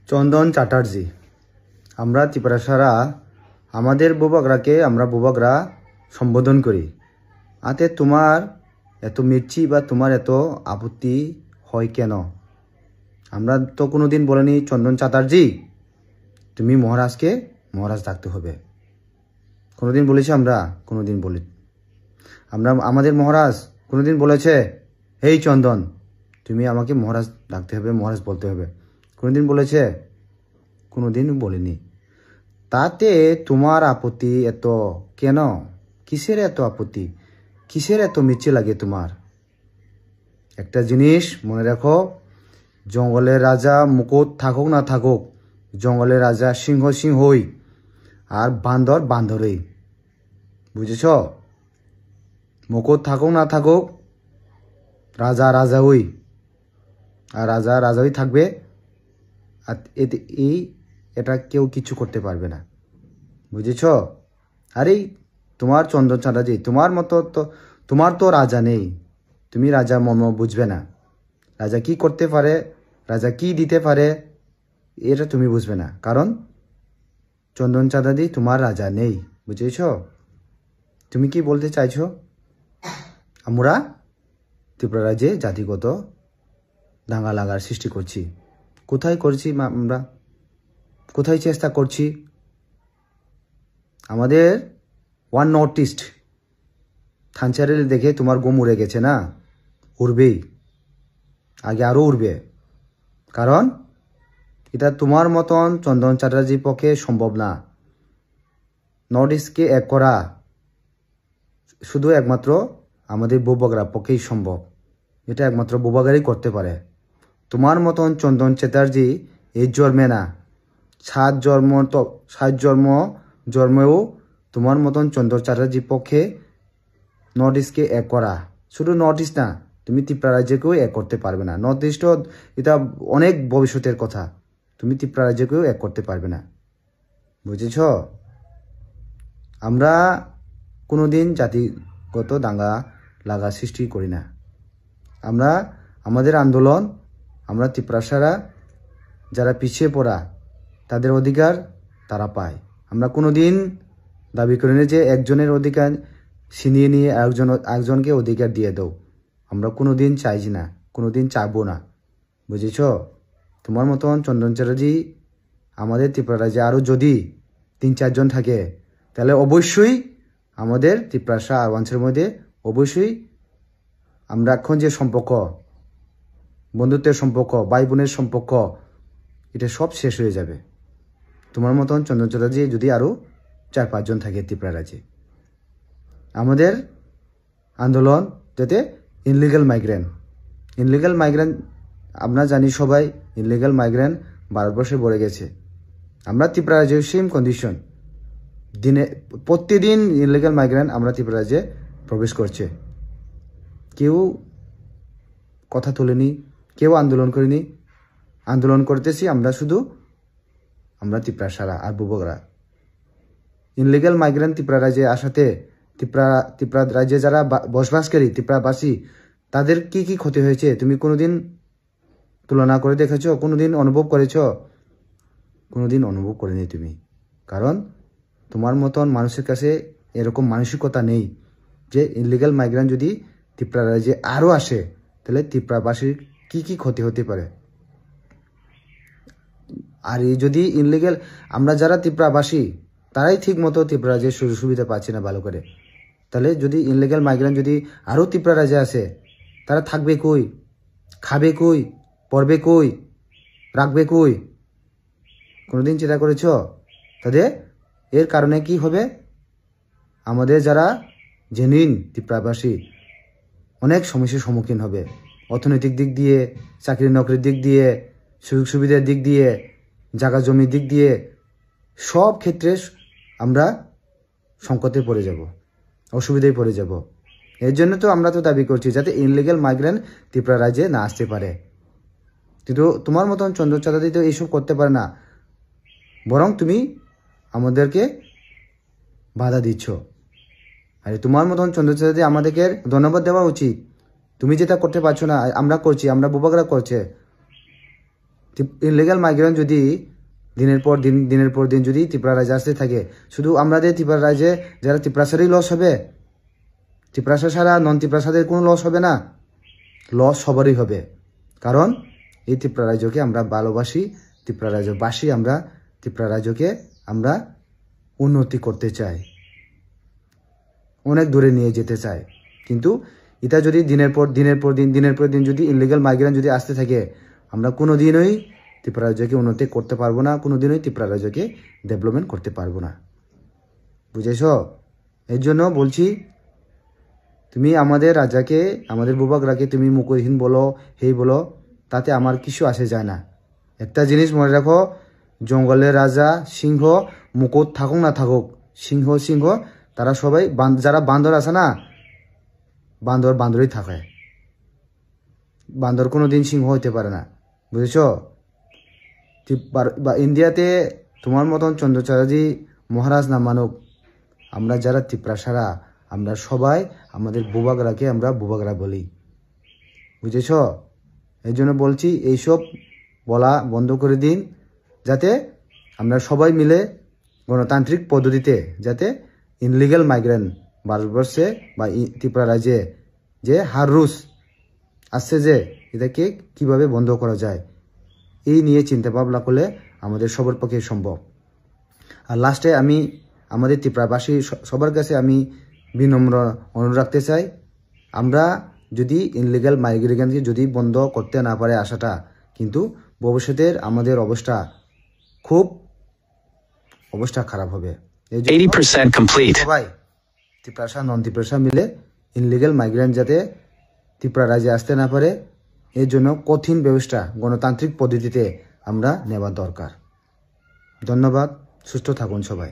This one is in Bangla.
চন্দন চ্যাটার্জি। আমরা ত্রিপুরাসারা আমাদের বুবাগরাকে আমরা বুবাগরা সম্বোধন করি। আতে তোমার এত মির্চি বা তোমার এত আপত্তি হয় কেন? আমরা তো কোনোদিন বলিনি চন্দন চ্যাটার্জি তুমি মহারাজকে মহারাজ ডাকতে হবে। কোনোদিন বলেছি আমরা? কোনোদিন বলি আমরা আমাদের মহারাজ কোনোদিন বলেছে এই চন্দন তুমি আমাকে মহারাজ ডাকতে হবে, মহারাজ বলতে হবে? কোনোদিন বলেছে? কোনোদিন বলিনি। তাতে তোমার আপত্তি এত কেন? কিসের এত আপত্তি? কিসের এত মির্চি লাগে তোমার? একটা জিনিস মনে রাখো, জঙ্গলের রাজা মুকুট থাকুক না থাকুক, জঙ্গলের রাজা সিংহ সিংহই আর বান্দর বান্দরই। বুঝেছ? মুকুট থাকুক না থাকুক, রাজা রাজাই আর রাজা রাজাই থাকবে। আর এটা কেউ কিছু করতে পারবে না। বুঝেছ? আরে তোমার চন্দন চ্যাটার্জি তোমার মতো তো তোমার তো রাজা নেই, তুমি রাজা মর্ম বুঝবে না। রাজা কি করতে পারে, রাজা কি দিতে পারে এটা তুমি বুঝবে না, কারণ চন্দন চ্যাটার্জি তোমার রাজা নেই। বুঝেছ? তুমি কি বলতে চাইছো? আমরা ত্রিপুরা রাজ্যে জাতিগত দাঙ্গা লাগার সৃষ্টি করছি। কোথায় করছি আমরা? কোথায় চেষ্টা করছি? আমাদের ওয়ান নর্থ ইস্ট থানচারেল দেখে তোমার গম উড়ে গেছে না? উড়বেই, আগে আরও উড়বে, কারণ এটা তোমার মতন চন্দন চ্যাটার্জির পক্ষে সম্ভব না। নর্থ ইস্টকে এক করা শুধু একমাত্র আমাদের বুবাগরা পক্ষেই সম্ভব। এটা একমাত্র বুবাগারই করতে পারে। তোমার মতন চন্দন চ্যাটার্জি এই জন্মে না, সাত জন্মেও তোমার মতন চন্দন চ্যাটার্জির পক্ষে নর্থ ইস্টকে এক করা, শুধু নর্থ ইস্ট না, তুমি ত্রিপুরা রাজ্যকেও এক করতে পারবে না। নর্থ ইস্টও এটা অনেক ভবিষ্যতের কথা, তুমি ত্রিপুরা রাজ্যকেও এক করতে পারবে না। বুঝেছ? আমরা কোনোদিন জাতিগত দাঙ্গা লাগা সৃষ্টি করি না। আমরা আমাদের আন্দোলন, আমরা ত্রিপুরাসারা যারা পিছিয়ে পড়া তাদের অধিকার তারা পায়। আমরা কোনোদিন দাবি করি না যে একজনের অধিকার ছিনিয়ে নিয়ে একজনকে অধিকার দিয়ে দাও। আমরা কোনোদিন চাইছি না, কোনোদিন চাইবো না। বুঝেছ? তোমার মতন চন্দন চ্যাটার্জি আমাদের ত্রিপুরা রাজ্যে আরও যদি 3-4 জন থাকে, তাহলে অবশ্যই আমাদের ত্রিপুরাসা আরবাঞ্চের মধ্যে অবশ্যই আমরা এখন যে সম্পর্ক, বন্ধুত্বের সম্পর্ক, ভাই বোনের সম্পর্ক, এটা সব শেষ হয়ে যাবে। তোমার মতন চন্দন চ্যাটার্জি যদি আরও 4-5 জন থাকে ত্রিপুরা রাজ্যে। আমাদের আন্দোলন যাতে ইনলিগাল মাইগ্রেন্ট আমরা জানি সবাই, ইনলিগাল মাইগ্রেন্ট ভারতবর্ষে বেড়ে গেছে। আমরা ত্রিপুরা রাজ্যে সেম কন্ডিশন, প্রতিদিন ইনলিগাল মাইগ্রেন্ট আমরা ত্রিপুরা রাজ্যে প্রবেশ করছে। কেউ কথা তোলেনি, কেউ আন্দোলন করেনি। আন্দোলন করতেছি আমরা শুধু, আমরা ত্রিপুরাসারা আর বুবাগরা। ইনলিগাল মাইগ্রেন্ট ত্রিপুরা রাজ্যে আসাতে ত্রিপুরা রাজ্যে যারা বসবাসকারী ত্রিপুরাবাসী তাদের কি কি ক্ষতি হয়েছে তুমি কোনোদিন তুলনা করে দেখেছ? কোনোদিন অনুভব করেছ? কোনোদিন অনুভব করেনি তুমি, কারণ তোমার মতন মানুষের কাছে এরকম মানসিকতা নেই যে ইনলিগাল মাইগ্রেন্ট যদি ত্রিপুরা রাজ্যে আরও আসে তাহলে ত্রিপুরাবাসীর কি কি ক্ষতি হতে পারে। আর এই যদি ইনলিগাল, আমরা যারা ত্রিপুরাবাসী তারাই ঠিক মতো ত্রিপুরা রাজ্যের সুযোগ সুবিধা পাচ্ছি না ভালো করে, তাহলে যদি ইনলিগাল মাইগ্রেন্ট যদি আরও ত্রিপুরা রাজ্যে আসে, তারা থাকবে কই, খাবে কই, পড়বে কই, রাখবে কই? কোনোদিন চিন্তা করেছ? তাদের এর কারণে কি হবে? আমাদের যারা জেনুইন ত্রিপুরাবাসী অনেক সমস্যার সম্মুখীন হবে, অর্থনৈতিক দিক দিয়ে, চাকরি নকরির দিক দিয়ে, সুযোগ সুবিধার দিক দিয়ে, জায়গা জমির দিক দিয়ে, সব ক্ষেত্রে আমরা সংকটে পড়ে যাব, অসুবিধায় পড়ে যাব। এর জন্য তো আমরা তো দাবি করছি যাতে ইনলিগাল মাইগ্রেন্ট ত্রিপুরা রাজ্যে না আসতে পারে। কিন্তু তোমার মতন চন্দন চ্যাটার্জি তো এইসব করতে পারে না, বরং তুমি আমাদেরকে বাধা দিচ্ছ। আরে তোমার মতন চন্দন চ্যাটার্জি আমাদেরকে ধন্যবাদ দেওয়া উচিত। তুমি যেটা করতে পারছো না আমরা করছি, আমরা বুবাগরা করছে। ইনলিগাল মাইগ্রেন্ট যদি দিনের পর দিন যদি ত্রিপুরা রাজ্যে আসতে থাকে, শুধু আমাদের ত্রিপুরা রাজ্যে যারা ত্রিপুরাসারই লস হবে, ত্রিপুরাসা ছাড়া নন ত্রিপুরাসাদের কোনো লস হবে না, লস সবারই হবে। কারণ এই ত্রিপুরা রাজ্যকে আমরা ভালোবাসি, ত্রিপুরা রাজ্যবাসী আমরা ত্রিপুরা রাজ্যকে আমরা উন্নতি করতে চাই, অনেক দূরে নিয়ে যেতে চাই। কিন্তু এটা যদি দিনের পর দিন যদি ইনলিগাল মাইগ্রেন্ট যদি আসতে থাকে, আমরা কোনোদিনই ত্রিপুরা রাজ্যকে উন্নতি করতে পারবো না, কোনোদিনই ত্রিপুরা রাজ্যকে ডেভেলপমেন্ট করতে পারবো না। বুঝেছ? এর জন্য বলছি, তুমি আমাদের রাজাকে, আমাদের বুবাগরাকে তুমি মুকুরহীন বলো, হেই বলো, তাতে আমার কিছু আসে যায় না। একটা জিনিস মনে রাখো, জঙ্গলের রাজা সিংহ মুকুট থাকুক না থাকুক, সিংহ তারা সবাই, যারা বান্দর আছে না, বান্দরই থাকে, বান্দর কোনোদিন সিংহ হইতে পারে না। বুঝেছ? ইন্ডিয়াতে তোমার মতন চন্দ্রচার্যী মহারাজ না মানুক, আমরা যারা ত্রিপুরাসারা আমরা সবাই আমাদের বুবাগরাকে আমরা বুবাগরা বলি। বুঝেছ? এই জন্য বলছি, এইসব বলা বন্ধ করে দিন, যাতে আমরা সবাই মিলে গণতান্ত্রিক পদ্ধতিতে যাতে ইনলিগাল মাইগ্রেন্ট ভারতবর্ষে বা ত্রিপুরা রাজ্যে যে হাররুস আসছে, যে এটাকে কিভাবে বন্ধ করা যায়, এই নিয়ে চিন্তা ভাবনা করলে আমাদের সবার পক্ষে সম্ভব। আর লাস্টে আমি আমাদের ত্রিপুরাবাসী সবার কাছে আমি বিনম্র অনুরোধ রাখতে চাই, আমরা যদি ইনলিগাল মাইগ্রেশনকে যদি বন্ধ করতে না পারে আশাটা, কিন্তু ভবিষ্যতের আমাদের অবস্থা খারাপ হবে। 80% complete. সবাই ত্রিপুরাসা নন ত্রিপুরাসা মিলে ইনলিগাল মাইগ্রেন্ট যাতে ত্রিপুরা রাজ্যে আসতে না পারে, এর জন্য কঠিন ব্যবস্থা গণতান্ত্রিক পদ্ধতিতে আমরা নেওয়া দরকার। ধন্যবাদ, সুস্থ থাকুন সবাই।